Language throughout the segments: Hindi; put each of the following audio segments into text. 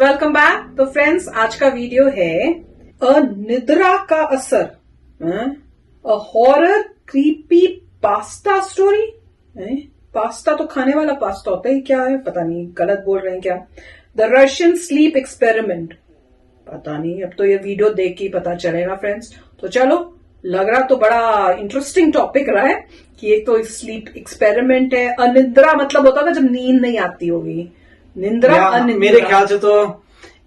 Welcome back. तो फ्रेंड्स, आज का वीडियो है अनिद्रा का असर, a horror creepy pasta story. Pasta तो खाने वाला पास्ता होता है, क्या है पता नहीं, गलत बोल रहे हैं क्या। द रशियन स्लीप एक्सपेरिमेंट, पता नहीं, अब तो ये वीडियो देख के ही पता चलेगा फ्रेंड्स। तो चलो, लग रहा तो बड़ा इंटरेस्टिंग टॉपिक रहा है कि एक तो स्लीप एक्सपेरिमेंट है। अनिद्रा मतलब होता था जब नींद नहीं आती होगी, निंद्रा अनिद्रा। मेरे ख्याल से तो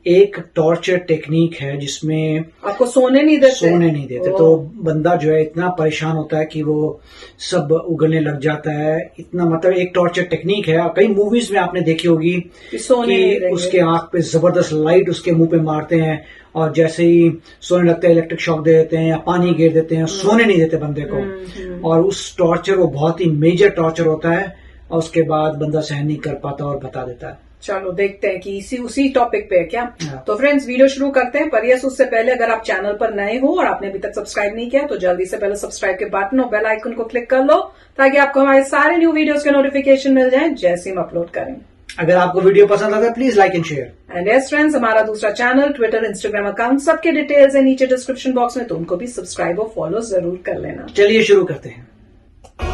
एक टॉर्चर टेक्निक है जिसमें आपको सोने नहीं देते। तो बंदा जो है इतना परेशान होता है कि वो सब उगलने लग जाता है। इतना मतलब एक टॉर्चर टेक्निक है। कई मूवीज में आपने देखी होगी कि उसके आंख पे जबरदस्त लाइट उसके मुंह पे मारते हैं और जैसे ही सोने लगता है इलेक्ट्रिक शॉक दे देते हैं या पानी गिर देते हैं, सोने नहीं देते बंदे को। और उस टॉर्चर वो बहुत ही मेजर टॉर्चर होता है और उसके बाद बंदा सहन नहीं कर पाता और बता देता है। चलो देखते हैं कि उसी टॉपिक पे है क्या। तो फ्रेंड्स, वीडियो शुरू करते हैं। पर यस, उससे पहले अगर आप चैनल पर नए हो और आपने अभी तक सब्सक्राइब नहीं किया तो जल्दी से पहले सब्सक्राइब के बटन और बेल आइकन को क्लिक कर लो ताकि आपको हमारे सारे न्यू वीडियोस के नोटिफिकेशन मिल जाए जैसे हम अपलोड करें। अगर आपको वीडियो पसंद आता है please like and share. And yes friends, हमारा दूसरा चैनल, ट्विटर, इंस्टाग्राम अकाउंट, सबके डिटेल्स है नीचे डिस्क्रिप्शन बॉक्स में, तो उनको भी सब्सक्राइब और फॉलो जरूर कर लेना। चलिए शुरू करते हैं।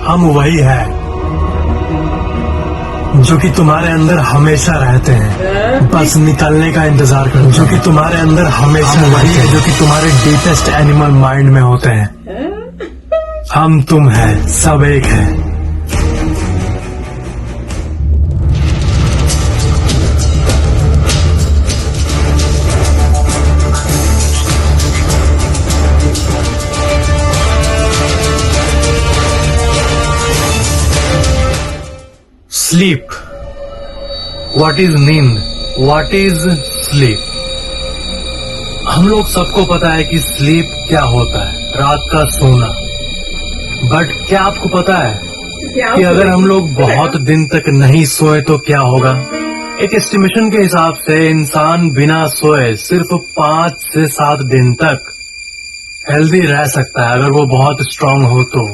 हम वही है जो कि तुम्हारे अंदर हमेशा रहते हैं, बस निकलने का इंतजार करो। जो कि तुम्हारे अंदर हमेशा वही है जो कि तुम्हारे डीपेस्ट एनिमल माइंड में होते हैं। हम तुम है, सब एक है। स्लीप, व्हाट इज नींद, व्हाट इज स्लीप। हम लोग सबको पता है कि स्लीप क्या होता है, रात का सोना। बट क्या आपको पता है कि अगर हम लोग बहुत दिन तक नहीं सोए तो क्या होगा। एक एस्टिमेशन के हिसाब से इंसान बिना सोए सिर्फ 5 से 7 दिन तक हेल्दी रह सकता है अगर वो बहुत स्ट्रांग हो तो।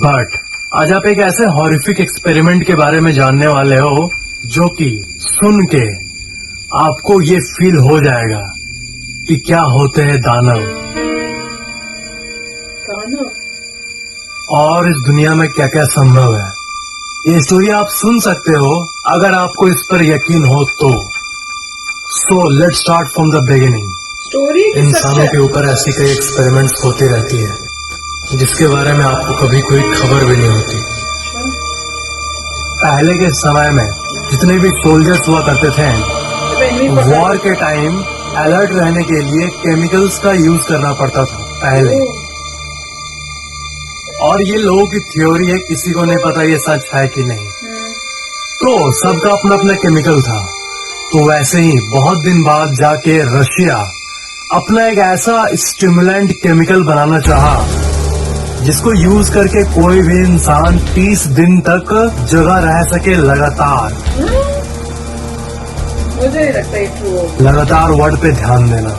बट आज आप एक ऐसे हॉरिफिक एक्सपेरिमेंट के बारे में जानने वाले हो जो कि सुन के आपको ये फील हो जाएगा कि क्या होते हैं दानव और इस दुनिया में क्या क्या संभव है। ये स्टोरी आप सुन सकते हो अगर आपको इस पर यकीन हो तो। So let's start from the beginning. इंसानों के ऊपर ऐसी कई एक्सपेरिमेंट्स होती रहती है जिसके बारे में आपको कभी कोई खबर भी नहीं होती। पहले के समय में जितने भी सोल्जर्स हुआ करते थे, वॉर के टाइम अलर्ट रहने के लिए केमिकल्स का यूज करना पड़ता था पहले। और ये लोगों की थ्योरी है, किसी को नहीं पता ये सच है कि नहीं। तो सबका अपना अपना केमिकल था। तो वैसे ही बहुत दिन बाद जाके रशिया अपना एक ऐसा स्टिमुलेंट केमिकल बनाना चाहा जिसको यूज करके कोई भी इंसान 30 दिन तक जगह रह सके लगातार। मुझे नहीं लगता ये लगातार वर्ड पे ध्यान देना।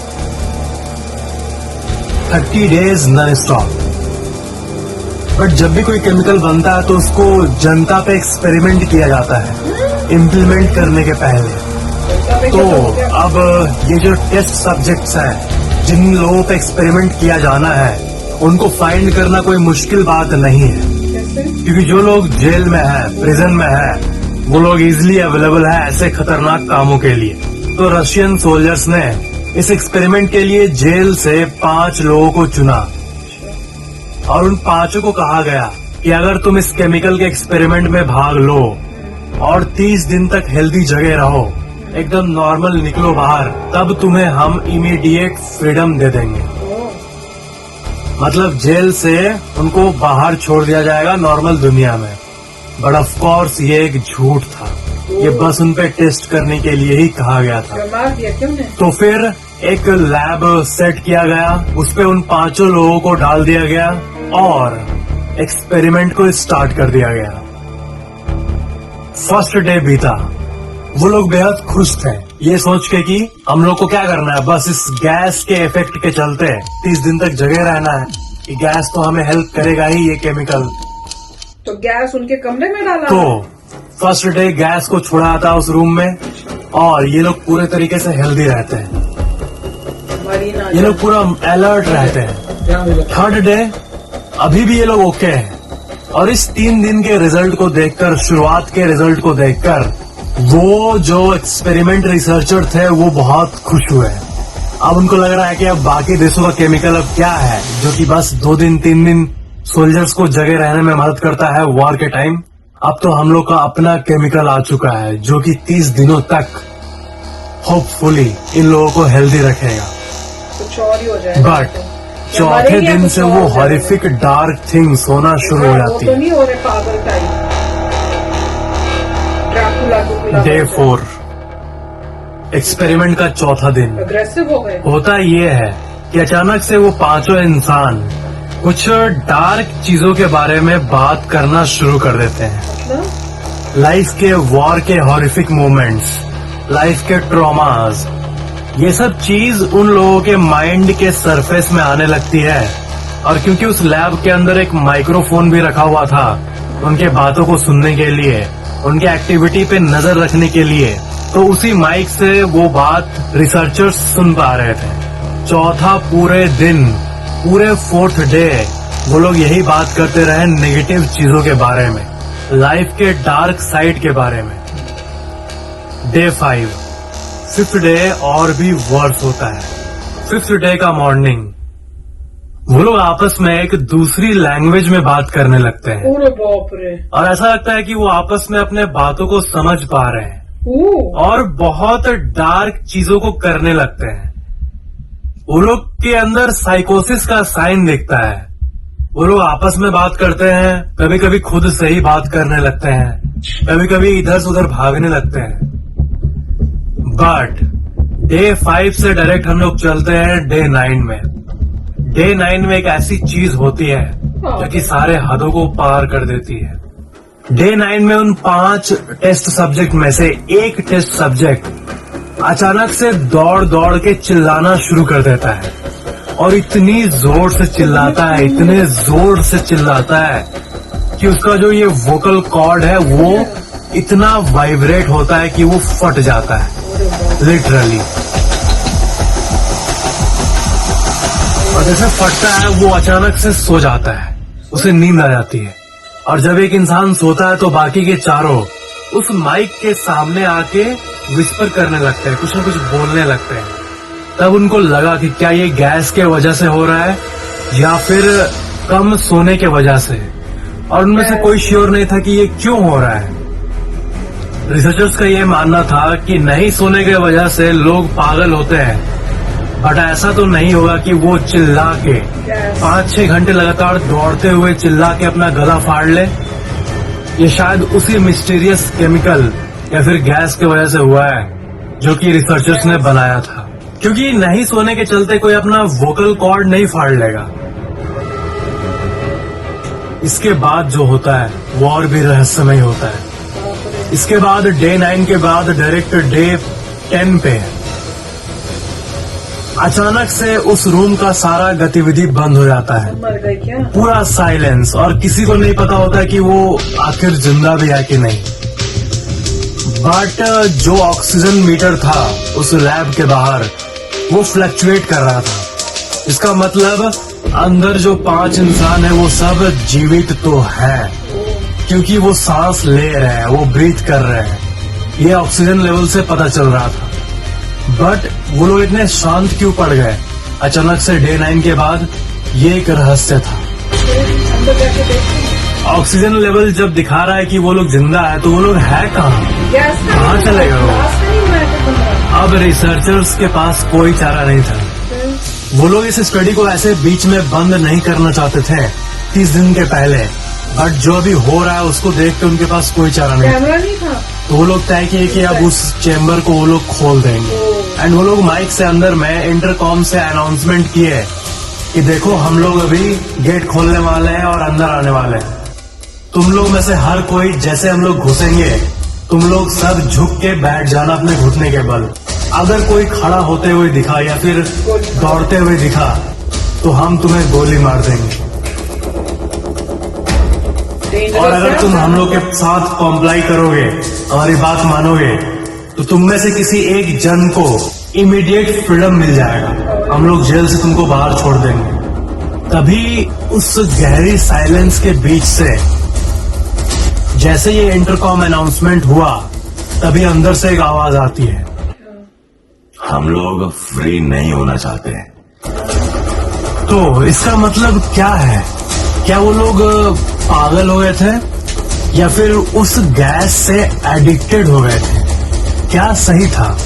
30 डेज नॉन स्टॉप। बट जब भी कोई केमिकल बनता है तो उसको जनता पे एक्सपेरिमेंट किया जाता है इम्प्लीमेंट करने के पहले। तो अब ये जो टेस्ट सब्जेक्ट्स हैं जिन लोगों पे एक्सपेरिमेंट किया जाना है उनको फाइंड करना कोई मुश्किल बात नहीं है, क्योंकि जो लोग जेल में है, प्रिजन में है, वो लोग इजीली अवेलेबल है ऐसे खतरनाक कामों के लिए। तो रशियन सोल्जर्स ने इस एक्सपेरिमेंट के लिए जेल से 5 लोगों को चुना और उन 5 को कहा गया कि अगर तुम इस केमिकल के एक्सपेरिमेंट में भाग लो और 30 दिन तक हेल्दी जगह रहो, एकदम नॉर्मल निकलो बाहर, तब तुम्हें हम इमीडिएट फ्रीडम दे देंगे। मतलब जेल से उनको बाहर छोड़ दिया जाएगा नॉर्मल दुनिया में। बट ऑफ कोर्स ये एक झूठ था, ये बस उन पे टेस्ट करने के लिए ही कहा गया था। तो फिर एक लैब सेट किया गया, उस पे उन 5 लोगों को डाल दिया गया और एक्सपेरिमेंट को स्टार्ट कर दिया गया। फर्स्ट डे बीता, वो लोग बेहद खुश थे ये सोच के कि हम लोग को क्या करना है, बस इस गैस के इफेक्ट के चलते 30 दिन तक जगह रहना है। ये गैस तो हमें हेल्प करेगा ही, ये केमिकल। तो गैस उनके कमरे में डाला। तो फर्स्ट डे गैस को छोड़ा था उस रूम में और ये लोग पूरे तरीके से हेल्दी रहते हैं। मरीना ये लोग पूरा अलर्ट रहते हैं। थर्ड डे अभी भी ये लोग ओके हैं। और इस 3 दिन के रिजल्ट को देखकर, शुरुआत के रिजल्ट को देखकर, वो जो एक्सपेरिमेंट रिसर्चर थे वो बहुत खुश हुए। अब उनको लग रहा है कि अब बाकी देशों का केमिकल अब क्या है, जो कि बस 2 दिन 3 दिन सोल्जर्स को जगह रहने में मदद करता है वॉर के टाइम। अब तो हम लोग का अपना केमिकल आ चुका है जो कि 30 दिनों तक होपफुली इन लोगों को हेल्दी रखेगा। कुछ और ही हो जाएगा। बट चौथे दिन से वो हॉरिफिक डार्क थिंग्स होना शुरू हो जाती तो है। नहीं हो रहे पागल टाइप। डे 4 एक्सपेरिमेंट का चौथा दिन। अग्रेसिव हो गए। होता ये है कि अचानक से वो पांचों इंसान कुछ डार्क चीजों के बारे में बात करना शुरू कर देते हैं। मतलब लाइफ के वॉर के हॉरिफिक मोमेंट्स, लाइफ के ट्रॉमास, ये सब चीज उन लोगों के माइंड के सरफेस में आने लगती है। और क्योंकि उस लैब के अंदर एक माइक्रोफोन भी रखा हुआ था उनके बातों को सुनने के लिए, उनके एक्टिविटी पे नजर रखने के लिए, तो उसी माइक से वो बात रिसर्चर्स सुन पा रहे थे। चौथा पूरे दिन, पूरे 4th डे वो लोग यही बात करते रहे नेगेटिव चीजों के बारे में, लाइफ के डार्क साइड के बारे में। डे 5th डे और भी वर्स होता है। 5th डे का मॉर्निंग वो लोग आपस में एक दूसरी लैंग्वेज में बात करने लगते हैं। पूरे बाप रे। और ऐसा लगता है कि वो आपस में अपने बातों को समझ पा रहे हैं और बहुत डार्क चीजों को करने लगते हैं। वो लोग के अंदर साइकोसिस का साइन दिखता है। वो लोग आपस में बात करते हैं, कभी कभी खुद से ही बात करने लगते हैं, कभी कभी इधर से उधर भागने लगते हैं। बट डे 5 से डायरेक्ट हम लोग चलते हैं डे 9 में। डे 9 में एक ऐसी चीज होती है जो कि सारे हदों को पार कर देती है। डे 9 में उन 5 टेस्ट सब्जेक्ट में से एक टेस्ट सब्जेक्ट अचानक से दौड़ दौड़ के चिल्लाना शुरू कर देता है। और इतनी जोर से चिल्लाता है, इतने जोर से चिल्लाता है कि उसका जो ये वोकल कॉर्ड है वो इतना वाइब्रेट होता है कि वो फट जाता है लिटरली। और जैसे फटता है वो अचानक से सो जाता है, उसे नींद आ जाती है। और जब एक इंसान सोता है तो बाकी के चारों उस माइक के सामने आके विस्पर करने लगते हैं, कुछ न कुछ बोलने लगते हैं। तब उनको लगा कि क्या ये गैस के वजह से हो रहा है या फिर कम सोने के वजह से, और उनमें से कोई श्योर नहीं था कि ये क्यों हो रहा है। रिसर्चर्स का ये मानना था कि नहीं सोने की वजह से लोग पागल होते हैं, बट ऐसा तो नहीं होगा कि वो चिल्ला के 5-6 घंटे लगातार दौड़ते हुए चिल्ला के अपना गला फाड़ ले। ये शायद उसी मिस्टीरियस केमिकल या फिर गैस की वजह से हुआ है जो कि रिसर्चर्स ने बनाया था। क्योंकि नहीं सोने के चलते कोई अपना वोकल कॉर्ड नहीं फाड़ लेगा। इसके बाद जो होता है वो और भी रहस्यमय होता है। इसके बाद डे 9 के बाद डायरेक्ट डे 10 पे अचानक से उस रूम का सारा गतिविधि बंद हो जाता है। मर गए क्या? पूरा साइलेंस, और किसी को नहीं पता होता कि वो आखिर जिंदा भी है कि नहीं। बट जो ऑक्सीजन मीटर था उस लैब के बाहर वो फ्लक्चुएट कर रहा था। इसका मतलब अंदर जो 5 इंसान है वो सब जीवित तो है, क्योंकि वो सांस ले रहे हैं, वो ब्रीथ कर रहे हैं। ये ऑक्सीजन लेवल से पता चल रहा था। बट वो लोग इतने शांत क्यों पड़ गए अचानक से डे 9 के बाद, ये एक रहस्य था। अंदर जाके देखते ऑक्सीजन लेवल जब दिखा रहा है कि वो लोग जिंदा है तो वो लोग है कहाँ, कहाँ चले गए वो? अब रिसर्चर्स के पास कोई चारा नहीं था। वो लोग इस स्टडी को ऐसे बीच में बंद नहीं करना चाहते थे 30 दिन के पहले, बट जो अभी हो रहा है उसको देख के उनके पास कोई चारा नहीं कैमरा नहीं था। तो वो लोग तय किए कि अब उस चेम्बर को वो लोग खोल देंगे। एंड वो लोग माइक से अंदर में इंटरकॉम से अनाउंसमेंट किए कि देखो हम लोग अभी गेट खोलने वाले हैं और अंदर आने वाले हैं। तुम लोग में से हर कोई जैसे हम लोग घुसेंगे तुम लोग सब झुक के बैठ जाना अपने घुटने के बल। अगर कोई खड़ा होते हुए दिखा या फिर दौड़ते हुए दिखा तो हम तुम्हें गोली मार देंगे। और अगर तुम हम लोग के साथ कॉम्प्लाई करोगे, हमारी बात मानोगे, तो तुम में से किसी एक जन को इमीडिएट फ्रीडम मिल जाएगा, हम लोग जेल से तुमको बाहर छोड़ देंगे। तभी उस गहरी साइलेंस के बीच से जैसे ये इंटरकॉम अनाउंसमेंट हुआ, तभी अंदर से एक आवाज आती है, हम लोग फ्री नहीं होना चाहते। तो इसका मतलब क्या है? क्या वो लोग पागल हो गए थे या फिर उस गैस से एडिक्टेड हो गए थे? क्या सही था?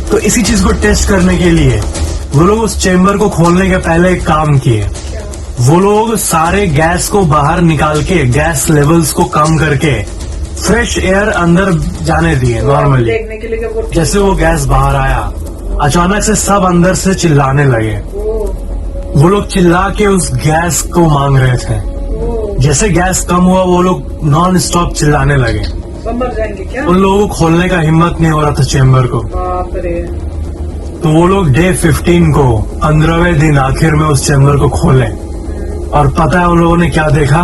तो इसी चीज को टेस्ट करने के लिए वो लोग उस चेम्बर को खोलने के पहले एक काम किए। वो लोग सारे गैस को बाहर निकाल के, गैस लेवल्स को कम करके फ्रेश एयर अंदर जाने दिए नॉर्मली। देखने के लिए कि वो जैसे वो गैस बाहर आया, अचानक से सब अंदर से चिल्लाने लगे। वो लोग चिल्ला के उस गैस को मांग रहे थे। जैसे गैस कम हुआ, वो लोग नॉन स्टॉप चिल्लाने लगे। सब मर जाएंगे क्या? उन लोगों को खोलने का हिम्मत नहीं हो रहा था चेम्बर को। बाप रे। तो वो लोग डे 15 को 15वें दिन आखिर में उस चेम्बर को खोले। और पता है उन लोगों ने क्या देखा?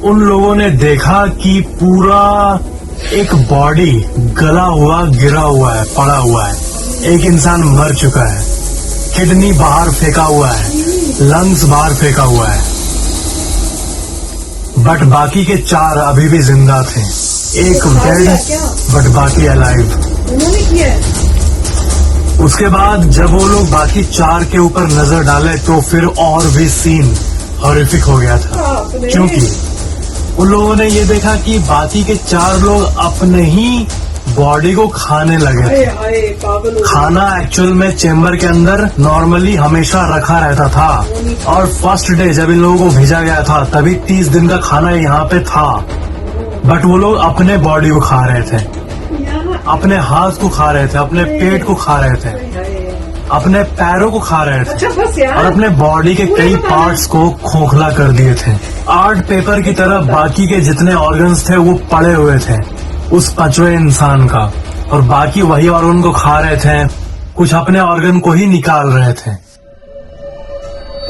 उन लोगों ने देखा कि पूरा एक बॉडी गला हुआ, गिरा हुआ है, पड़ा हुआ है। एक इंसान मर चुका है, किडनी बाहर फेंका हुआ है, लंग्स बाहर फेंका हुआ है। बट बाकी के 4 अभी भी जिंदा थे। एक डेड बट बाकी अलाइव। उन्होंने किया है? उसके बाद जब वो लोग बाकी 4 के ऊपर नजर डाले तो फिर और भी सीन हॉरिफिक हो गया था। क्योंकि उन लोगों ने ये देखा कि बाकी के 4 लोग अपने ही बॉडी को खाने लगे थे। पागल हो गए। खाना एक्चुअल में चेम्बर के अंदर नॉर्मली हमेशा रखा रहता था, और फर्स्ट डे जब इन लोगों को भेजा गया था तभी 30 दिन का खाना यहाँ पे था। बट वो लोग अपने बॉडी को खा रहे थे, अपने हाथ को खा रहे थे, अपने पेट को खा रहे थे, अपने पैरों को खा रहे थे, अच्छा बस यार। और अपने बॉडी के कई पार्ट्स को खोखला कर दिए थे। आर्ट पेपर की तरह बाकी के जितने ऑर्गन्स थे वो पड़े हुए थे उस 5वें इंसान का, और बाकी वही ऑर्गन को खा रहे थे, कुछ अपने ऑर्गन को ही निकाल रहे थे।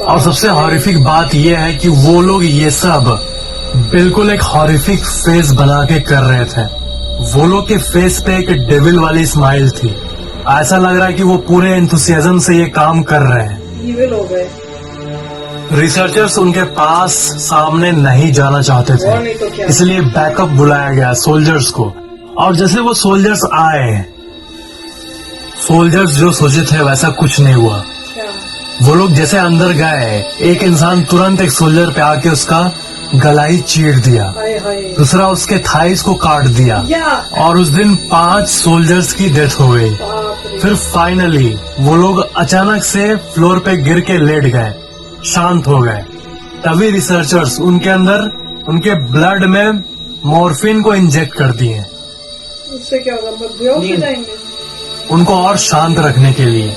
और सबसे हॉरिफिक बात यह है कि वो लोग ये सब बिल्कुल एक हॉरिफिक फेस बना के कर रहे थे। वो लोग के फेस पे एक डेविल वाली स्माइल थी। ऐसा लग रहा है कि वो पूरे एंथुसियाज्म से ये काम कर रहे हैं। इविल हो गए। रिसर्चर्स उनके पास सामने नहीं जाना चाहते और नहीं तो थे, क्या? इसलिए बैकअप बुलाया गया सोल्जर्स को। और जैसे वो सोल्जर्स आए, सोल्जर्स जो सोचे थे वैसा कुछ नहीं हुआ। क्या? वो लोग जैसे अंदर गए, एक इंसान तुरंत एक सोल्जर पे आके उसका गला ही चीर दिया, हाय हाय। दूसरा उसके थाइस को काट दिया, या और उस दिन 5 सोल्जर्स की डेथ हो गई। बाप रे। फिर फाइनली वो लोग अचानक से फ्लोर पे गिर के लेट गए, शांत हो गए। तभी रिसर्चर्स उनके अंदर, उनके ब्लड में मॉर्फिन को इंजेक्ट कर दिए, उससे क्या होगा? बेहोश हो जाएंगे। उनको और शांत रखने के लिए।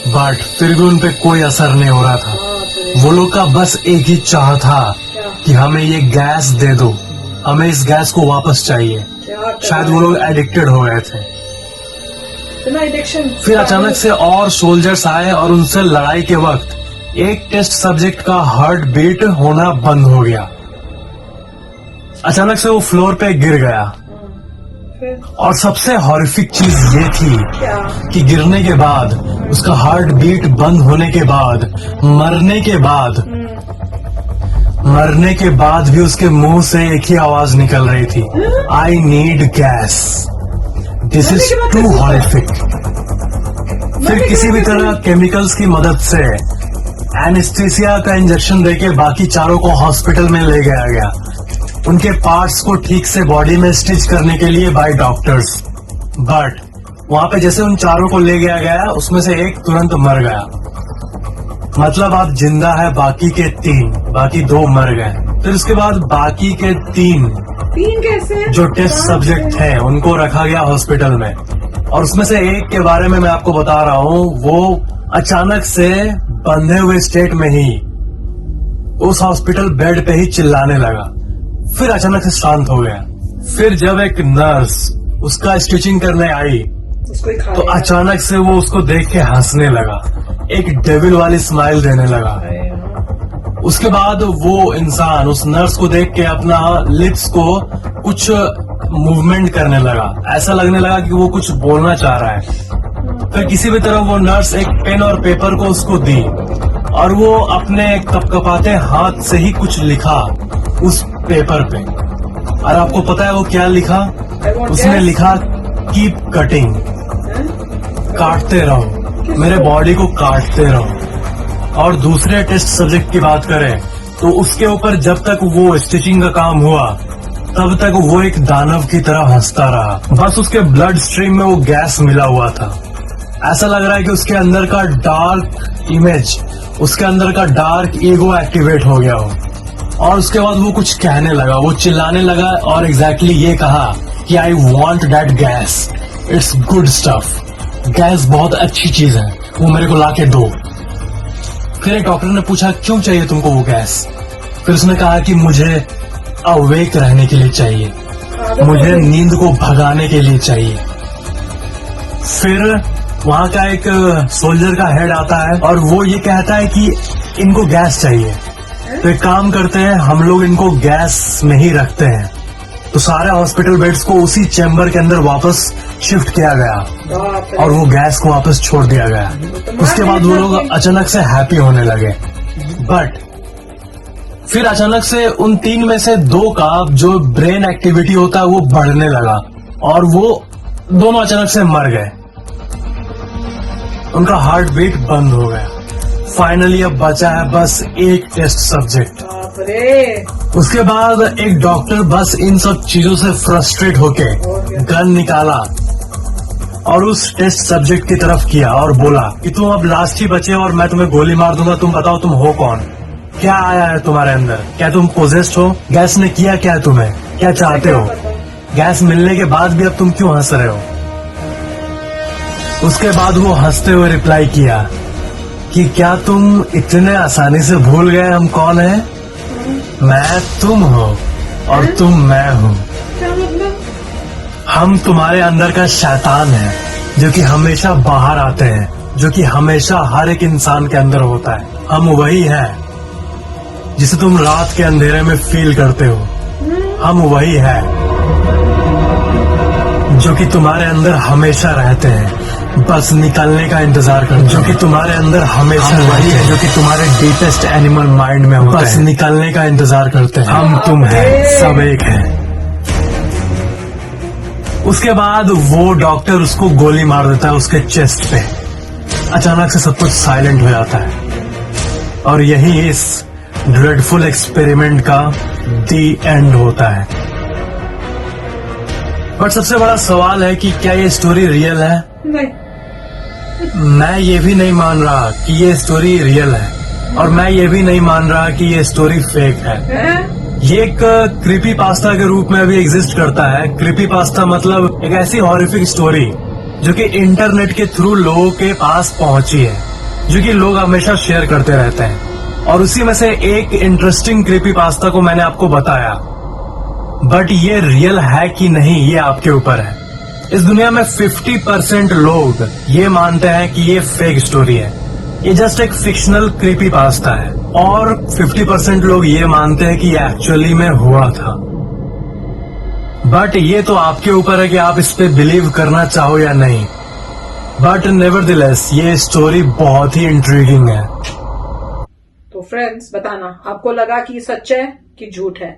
बट फिर भी उन पे कोई असर नहीं हो रहा था। बाप रे। वो लोग का बस एक ही चाह था क्या? कि हमें ये गैस दे दो, हमें इस गैस को वापस चाहिए। क्या कर शायद रहे वो लोग हैं? एडिक्टेड हो गए थे। इतना एडिक्शन। फिर अचानक से और सोल्जर्स आए और उनसे लड़ाई के वक्त एक टेस्ट सब्जेक्ट का हार्ट बीट होना बंद हो गया। अचानक से वो फ्लोर पे गिर गया। फिर और सबसे हॉरिफिक चीज ये थी क्या? कि गिरने के बाद, उसका हार्ट बीट बंद होने के बाद, मरने के बाद भी उसके मुंह से एक ही आवाज निकल रही थी, I need gas. This is too horrific. फिर किसी भी तरह केमिकल्स की मदद से एनेस्थीसिया का इंजेक्शन देके बाकी 4 को हॉस्पिटल में ले गया गया, उनके पार्ट्स को ठीक से बॉडी में स्टिच करने के लिए बाय डॉक्टर्स। बट वहां पे जैसे उन 4 को ले गया गया, उसमें से एक तुरंत मर गया। मतलब आप जिंदा है बाकी के 3, बाकी 2 मर गए। फिर उसके बाद बाकी के 3 कैसे? जो टेस्ट सब्जेक्ट थे उनको रखा गया हॉस्पिटल में, और उसमें से एक के बारे में मैं आपको बता रहा हूँ, वो अचानक से बंधे हुए स्टेट में ही उस हॉस्पिटल बेड पे ही चिल्लाने लगा, फिर अचानक से शांत हो गया। फिर जब एक नर्स उसका स्टिचिंग करने आई उसको ही खा तो लिया। अचानक से वो उसको देख के हंसने लगा, एक डेविल वाली स्माइल देने लगा। उसके बाद वो इंसान उस नर्स को देख के अपना लिप्स को कुछ मूवमेंट करने लगा, ऐसा लगने लगा कि वो कुछ बोलना चाह रहा है। फिर किसी भी तरह वो नर्स एक पेन और पेपर को उसको दी और वो अपने कपकपाते हाथ से ही कुछ लिखा उस पेपर पे। और आपको पता है वो क्या लिखा? उसने लिखा कीप कटिंग, काटते रहो, मेरे बॉडी को काटते रहो। और दूसरे टेस्ट सब्जेक्ट की बात करें तो उसके ऊपर जब तक वो स्टिचिंग का काम हुआ तब तक वो एक दानव की तरह हंसता रहा। बस उसके ब्लड स्ट्रीम में वो गैस मिला हुआ था। ऐसा लग रहा है कि उसके अंदर का डार्क इमेज, उसके अंदर का डार्क ईगो एक्टिवेट हो गया हो। और उसके बाद वो कुछ कहने लगा, वो चिल्लाने लगा और एग्जैक्टली ये कहा कि I want that gas, it's good stuff, gas बहुत अच्छी चीज है, वो मेरे को लाके दो। फिर एक डॉक्टर ने पूछा क्यों चाहिए तुमको वो गैस? फिर उसने कहा कि मुझे अवेक रहने के लिए चाहिए, मुझे नींद को भगाने के लिए चाहिए। फिर वहां का एक सोल्जर का हेड आता है और वो ये कहता है कि इनको गैस चाहिए। तो एक काम करते हैं, हम लोग इनको गैस में ही रखते हैं। तो सारे हॉस्पिटल बेड्स को उसी चैम्बर के अंदर वापस शिफ्ट किया गया और वो गैस को वापस छोड़ दिया गया। उसके बाद वो लोग अचानक से हैप्पी होने लगे। बट फिर अचानक से उन 3 में से 2 का जो ब्रेन एक्टिविटी होता है वो बढ़ने लगा और वो दोनों अचानक से मर गए। उनका हार्ट बीट बंद हो गया। फाइनली अब बचा है बस एक टेस्ट सब्जेक्ट। उसके बाद एक डॉक्टर बस इन सब चीजों से फ्रस्ट्रेट होके गन निकाला और उस टेस्ट सब्जेक्ट की तरफ किया और बोला कि तुम अब लास्ट ही बचे और मैं तुम्हें गोली मार दूंगा, तुम बताओ तुम हो कौन, क्या आया है तुम्हारे अंदर, क्या तुम पोजेस्ड हो, गैस ने किया क्या तुम्हें, क्या चाहते हो, गैस मिलने के बाद भी अब तुम क्यों हंस रहे हो? उसके बाद वो हंसते हुए रिप्लाई किया कि क्या तुम इतने आसानी से भूल गए हम कौन हैं? मैं तुम हो और तुम मैं हूँ। हम तुम्हारे अंदर का शैतान है जो कि हमेशा बाहर आते हैं, जो कि हमेशा हर एक इंसान के अंदर होता है। हम वही हैं जिसे तुम रात के अंधेरे में फील करते हो। हम वही है जो कि तुम्हारे अंदर हमेशा रहते हैं, बस निकलने का इंतजार करते हैं। जो कि तुम्हारे अंदर हमेशा वही है जो कि तुम्हारे डीपेस्ट एनिमल माइंड में होता है, बस निकलने का इंतजार करते हैं। हम तुम हैं, सब एक है। उसके बाद वो डॉक्टर उसको गोली मार देता है उसके चेस्ट पे। अचानक से सब कुछ साइलेंट हो जाता है और यही इस ड्रेडफुल एक्सपेरिमेंट का दी एंड होता है। बट सबसे बड़ा सवाल है कि क्या ये स्टोरी रियल है? नहीं। मैं ये भी नहीं मान रहा कि ये स्टोरी रियल है और मैं ये भी नहीं मान रहा कि ये स्टोरी फेक है। ये एक क्रीपी पास्ता के रूप में भी एग्जिस्ट करता है। क्रीपी पास्ता मतलब एक ऐसी हॉरिफिक स्टोरी जो कि इंटरनेट के थ्रू लोगों के पास पहुंची है, जो कि लोग हमेशा शेयर करते रहते हैं। और उसी में से एक इंटरेस्टिंग क्रीपी पास्ता को मैंने आपको बताया। बट ये रियल है कि नहीं ये आपके ऊपर है। इस दुनिया में 50% लोग ये मानते हैं कि ये फेक स्टोरी है, ये जस्ट एक फिक्शनल क्रीपी पास्ता है, और 50% लोग ये मानते हैं कि ये एक्चुअली में हुआ था। बट ये तो आपके ऊपर है कि आप इस पे बिलीव करना चाहो या नहीं। बट नेवरदिलेस ये स्टोरी बहुत ही इंट्रीगिंग है। तो फ्रेंड्स बताना आपको लगा कि सच है कि झूठ है?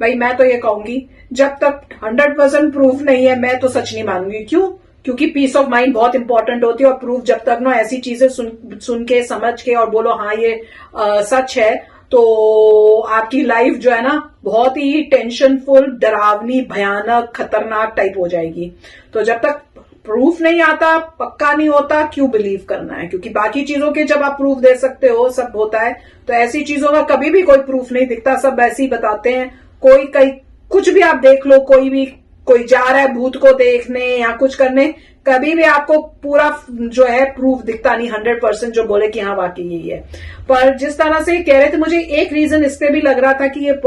भाई मैं तो ये कहूंगी जब तक 100% प्रूफ नहीं है मैं तो सच नहीं मानूंगी। क्यों? क्योंकि पीस ऑफ माइंड बहुत इंपॉर्टेंट होती है और प्रूफ जब तक ना ऐसी चीजें सुन के समझ के और बोलो हाँ ये सच है, तो आपकी लाइफ जो है ना बहुत ही टेंशनफुल, डरावनी, भयानक, खतरनाक टाइप हो जाएगी। तो जब तक प्रूफ नहीं आता, पक्का नहीं होता, क्यों बिलीव करना है? क्योंकि बाकी चीजों के जब आप प्रूफ दे सकते हो, सब होता है, तो ऐसी चीजों का कभी भी कोई प्रूफ नहीं दिखता, सब ऐसे ही बताते हैं। कोई कहीं कुछ भी आप देख लो, कोई जा रहा है भूत को देखने या कुछ करने, कभी भी आपको पूरा जो है प्रूफ दिखता नहीं 100% जो बोले कि हाँ वाकई यही है। पर जिस तरह से कह रहे थे, मुझे एक रीजन इस पे भी लग रहा था कि ये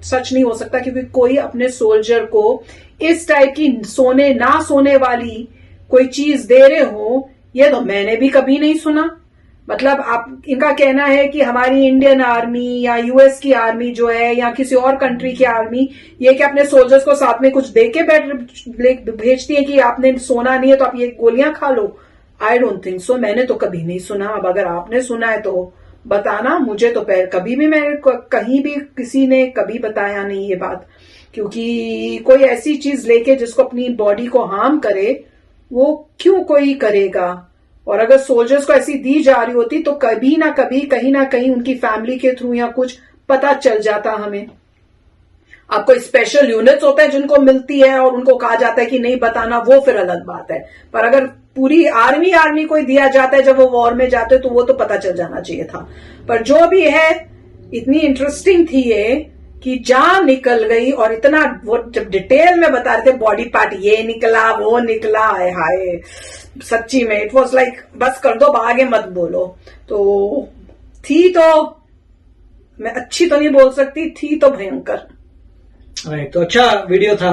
सच नहीं हो सकता, क्योंकि कोई अपने सोल्जर को इस टाइप की सोने वाली कोई चीज दे रहे हो, ये तो मैंने भी कभी नहीं सुना। मतलब आप इनका कहना है कि हमारी इंडियन आर्मी या यूएस की आर्मी जो है या किसी और कंट्री की आर्मी ये कि अपने सोल्जर्स को साथ में कुछ दे के भेजती है कि आपने सोना नहीं है तो आप ये गोलियां खा लो। आई डोंट थिंक सो, मैंने तो कभी नहीं सुना। अब अगर आपने सुना है तो बताना। मुझे तो कभी भी मैंने कहीं भी किसी ने कभी बताया नहीं ये बात, क्योंकि कोई ऐसी चीज लेके जिसको अपनी बॉडी को हार्म करे वो क्यों कोई करेगा। और अगर सोल्जर्स को ऐसी दी जा रही होती तो कभी ना कभी कहीं ना कहीं उनकी फैमिली के थ्रू या कुछ पता चल जाता हमें। आपको स्पेशल यूनिट्स होते हैं जिनको मिलती है और उनको कहा जाता है कि नहीं बताना, वो फिर अलग बात है। पर अगर पूरी आर्मी को दिया जाता है जब वो वॉर में जाते हैं तो वो तो पता चल जाना चाहिए था। पर जो भी है, इतनी इंटरेस्टिंग थी ये कि जान निकल गई। और इतना वो जब डिटेल में बता रहे थे बॉडी पार्ट ये निकला वो निकला, हाय सच्ची में इट वॉज लाइक बस कर दो, आगे मत बोलो। तो थी तो मैं अच्छी तो नहीं बोल सकती, थी तो भयंकर। तो अच्छा वीडियो था।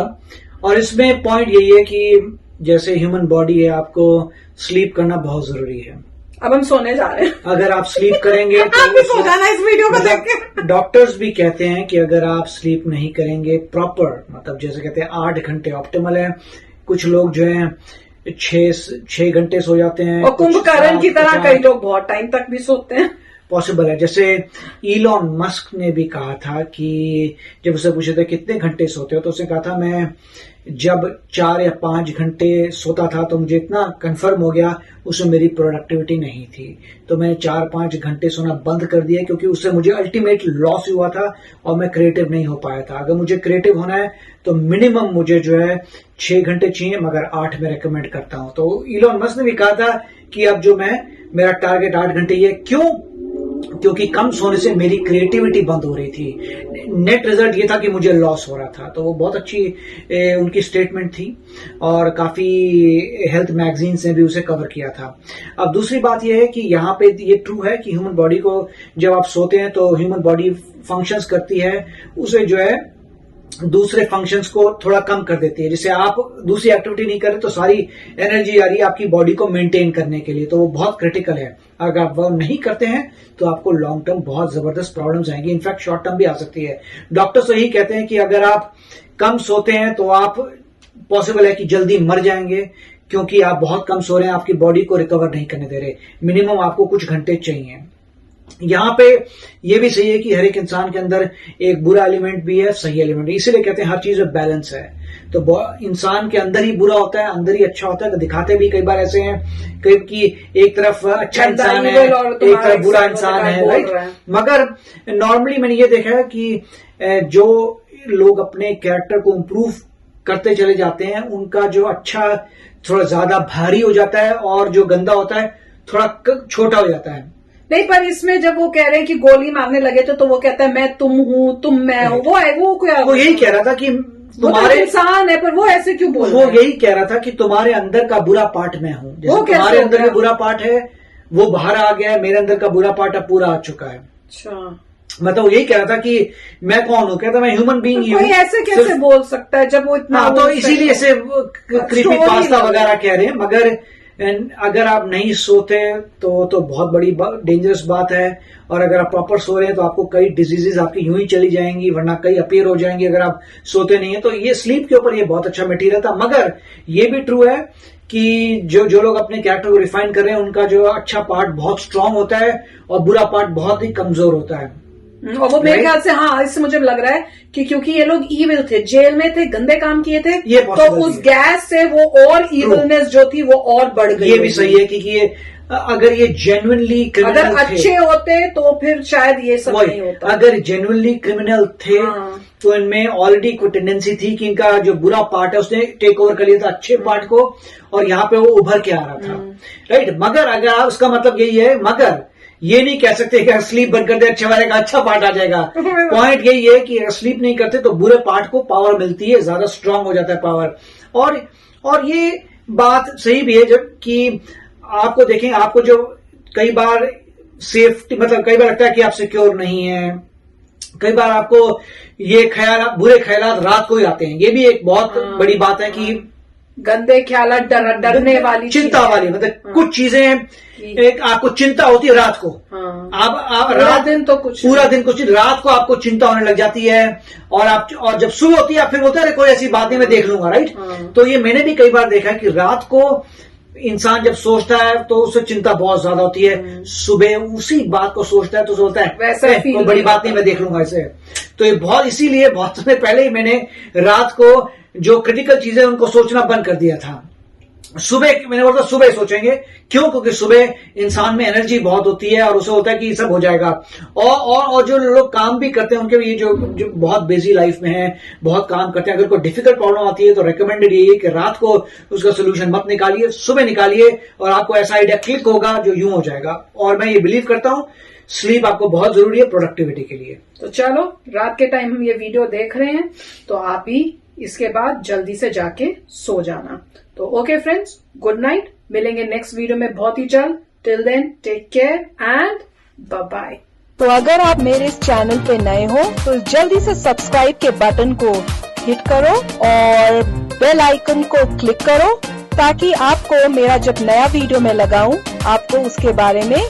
और इसमें पॉइंट यही है कि जैसे ह्यूमन बॉडी है, आपको स्लीप करना बहुत जरूरी है। अब हम सोने जा रहे हैं। अगर आप स्लीप करेंगे आप भी सो जाना इस वीडियो को देख के। डॉक्टर्स भी कहते हैं कि अगर आप स्लीप नहीं करेंगे प्रॉपर, मतलब जैसे कहते हैं 8 घंटे ऑप्टिमल है। कुछ लोग जो है 6 घंटे सो जाते हैं, और कुंभकर्ण की तरह कई लोग बहुत टाइम तक भी सोते हैं। पॉसिबल है। जैसे इलॉन मस्क ने भी कहा था कि जब उसे पूछे थे कितने घंटे सोते हो तो उसने कहा था मैं जब 4 या 5 घंटे सोता था तो मुझे इतना कंफर्म हो गया उसमें मेरी प्रोडक्टिविटी नहीं थी, तो मैंने 4-5 घंटे सोना बंद कर दिया, क्योंकि उससे मुझे अल्टीमेट लॉस हुआ था और मैं क्रिएटिव नहीं हो पाया था। अगर मुझे क्रिएटिव होना है तो मिनिमम मुझे जो है 6 घंटे चाहिए, मगर 8 में रेकमेंड करता हूं। तो इलॉन मस्क ने भी कहा था कि अब जो मेरा टारगेट 8 घंटे ही है। क्यों? क्योंकि कम सोने से मेरी क्रिएटिविटी बंद हो रही थी। नेट रिजल्ट ये था कि मुझे लॉस हो रहा था। तो वो बहुत अच्छी उनकी स्टेटमेंट थी और काफी हेल्थ मैगजीन्स ने भी उसे कवर किया था। अब दूसरी बात यह है कि यहाँ पे ये ट्रू है कि ह्यूमन बॉडी को जब आप सोते हैं तो ह्यूमन बॉडी फंक्शंस करती है, उसे जो है दूसरे फंक्शंस को थोड़ा कम कर देती है। जैसे आप दूसरी एक्टिविटी नहीं करें तो सारी एनर्जी आ रही है आपकी बॉडी को मेंटेन करने के लिए, तो वो बहुत क्रिटिकल है। अगर आप वो नहीं करते हैं तो आपको लॉन्ग टर्म बहुत जबरदस्त प्रॉब्लम्स आएंगी, इनफैक्ट शॉर्ट टर्म भी आ सकती है। डॉक्टर्स तो यही कहते हैं कि अगर आप कम सोते हैं तो आप पॉसिबल है कि जल्दी मर जाएंगे, क्योंकि आप बहुत कम सो रहे हैं, आपकी बॉडी को रिकवर नहीं करने दे रहे। मिनिमम आपको कुछ घंटे चाहिए। यहाँ पे ये भी सही है कि हर एक इंसान के अंदर एक बुरा एलिमेंट भी है, सही एलिमेंट, इसीलिए कहते हैं हर चीज में बैलेंस है। तो इंसान के अंदर ही बुरा होता है, अंदर ही अच्छा होता है। तो दिखाते भी कई बार ऐसे हैं कि एक तरफ अच्छा इंसान है, एक तरफ बुरा इंसान है, राइट। मगर नॉर्मली मैंने ये देखा है कि जो लोग अपने कैरेक्टर को इम्प्रूव करते चले जाते हैं उनका जो अच्छा थोड़ा ज्यादा भारी हो जाता है और जो गंदा होता है थोड़ा छोटा हो जाता है। नहीं, पर इसमें जब वो कह रहे हैं कि गोली मारने लगे तो वो कहता है मैं तुम हूँ, तुम मैं हूँ, वो यही कह रहा था कि तुम्हारे इंसान है, पर वो ऐसे क्यों बोल रहा है? वो यही कह रहा था कि तुम्हारे अंदर का बुरा पार्ट मैं हूँ। तुम्हारे अंदर का बुरा पार्ट है वो बाहर आ गया है, मेरे अंदर का बुरा पार्ट अब पूरा आ चुका है। अच्छा, मतलब वो यही कह रहा था कि मैं कौन हूँ, कहता मैं ह्यूमन बीइंग ही हूँ। ऐसे कैसे बोल सकता है जब वो इतना? तो इसीलिए ऐसे क्रीपी पास्ता वगैरह कह रहे हैं। मगर अगर आप नहीं सोते तो बहुत बड़ी डेंजरस बात है। और अगर आप प्रॉपर सो रहे हैं तो आपको कई डिजीजेस आपकी यूं ही चली जाएंगी, वरना कई अपीयर हो जाएंगी अगर आप सोते नहीं है। तो ये स्लीप के ऊपर ये बहुत अच्छा मटेरियल था। मगर ये भी ट्रू है कि जो लोग अपने कैरेक्टर को रिफाइन कर रहे हैं उनका जो अच्छा पार्ट बहुत स्ट्रांग होता है और बुरा पार्ट बहुत ही कमजोर होता है। और वो मेरे ख्याल से, हाँ, इससे मुझे लग रहा है कि क्योंकि ये लोग इविल थे, जेल में थे, गंदे काम किए थे, तो उस गैस से वो और इविलनेस जो थी वो और बढ़ गई। ये भी सही है कि ये अगर ये जेन्युइनली क्रिमिनल अगर अच्छे होते तो फिर शायद ये सब नहीं होता। अगर जेन्युइनली क्रिमिनल थे तो इनमें ऑलरेडी कोई टेंडेंसी थी कि इनका जो बुरा पार्ट है उसने टेक ओवर कर लिया था अच्छे पार्ट को, और यहाँ पे वो उभर के आ रहा था, राइट। मगर अगर उसका मतलब यही है, मगर ये नहीं कह सकते कि स्लीप बंद कर दे अच्छा वाले का अच्छा पार्ट आ जाएगा। पॉइंट यही है कि अगर स्लीप नहीं करते तो बुरे पार्ट को पावर मिलती है, ज्यादा स्ट्रांग हो जाता है पावर। और ये बात सही भी है जब कि आपको देखें, आपको जो कई बार सेफ्टी, मतलब कई बार लगता है कि आप सिक्योर नहीं है, कई बार आपको ये बुरे ख्याल रात को ही आते हैं। ये भी एक बहुत बड़ी बात है कि गंदे ख्याल, डरने वाली, चिंता वाली, मतलब कुछ चीजें एक आपको चिंता होती है रात को। हाँ। आप पूरा दिन तो कुछ, पूरा दिन कुछ, रात को आपको चिंता होने लग जाती है और जब सुबह होती है फिर बोलते हैं कोई ऐसी बात नहीं, मैं देख लूंगा, राइट। हाँ। तो ये मैंने भी कई बार देखा है कि रात को इंसान जब सोचता है तो उससे चिंता बहुत ज्यादा होती है, सुबह उसी बात को सोचता है तो सोचता है वैसा कोई बड़ी बात नहीं, मैं देख लूंगा इसे। तो ये इसीलिए बहुत समय पहले ही मैंने रात को जो क्रिटिकल चीजें उनको सोचना बंद कर दिया था। सुबह मैंने बोला सुबह सोचेंगे, क्यों? क्योंकि सुबह इंसान में एनर्जी बहुत होती है और उसे होता है कि ये सब हो जाएगा। और जो लोग काम भी करते हैं उनके भी जो बहुत बिजी लाइफ में है, बहुत काम करते हैं, अगर कोई डिफिकल्ट प्रॉब्लम आती है तो रिकमेंडेड यही है कि रात को उसका सोल्यूशन मत निकालिए, सुबह निकालिए और आपको ऐसा आइडिया क्लिक होगा जो यूं हो जाएगा। और मैं ये बिलीव करता हूं स्लीप आपको बहुत जरूरी है प्रोडक्टिविटी के लिए। तो चलो, रात के टाइम हम ये वीडियो देख रहे हैं तो आप भी इसके बाद जल्दी से जाके सो जाना। तो ओके फ्रेंड्स, गुड नाइट, मिलेंगे नेक्स्ट वीडियो में बहुत ही जल्द। Till then take care and bye bye. तो अगर आप मेरे इस चैनल पे नए हो तो जल्दी से सब्सक्राइब के बटन को हिट करो और बेल आइकन को क्लिक करो ताकि आपको मेरा जब नया वीडियो मैं लगाऊं आपको उसके बारे में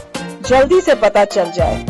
जल्दी से पता चल जाए।